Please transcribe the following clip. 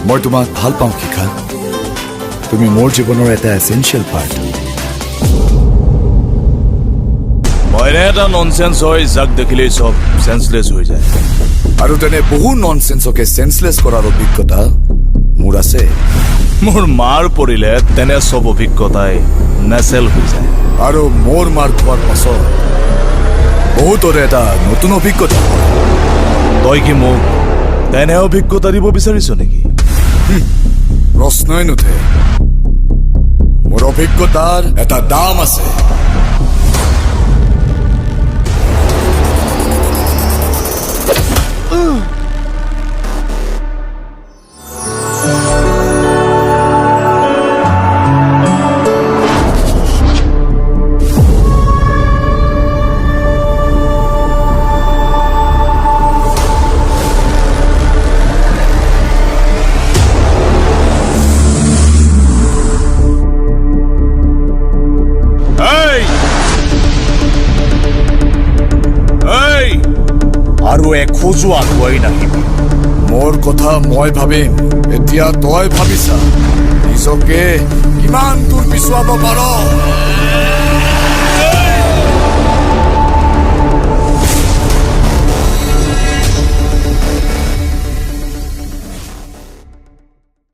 মই তোমাক ভাল পাওঁ শিখা তুমি মোৰ জীৱনৰ এটা এসেনশিয়াল পাৰ্ট মই এটা ননসেন্স হয় যাক দেখিলেই সব সেন্সলেস হৈ যায় আৰু তেনে বহু ননসেন্সকে সেন্সলেস কৰাৰ অভিজ্ঞতা মোৰ আছে মোৰ মাৰ পৰিলে তেনে সব অভিজ্ঞতাই নেচেল হৈ যায় আৰু মোৰ মাৰ খোৱাৰ পাছত বহুতৰে এটা নতুন অভিজ্ঞতা তই কি মোক তেনে অভিজ্ঞতা দিব বিচাৰিছ নেকি প্ৰশ্নই নুঠে মোৰ অভিজ্ঞতাৰ এটা দাম আছে আৰু এখোজো আগুৱাই নাহিবি মোৰ কথা মই ভাবিম এতিয়া তই ভাবিছা নিজকে কিমান দূৰ পিছুৱাব পাৰ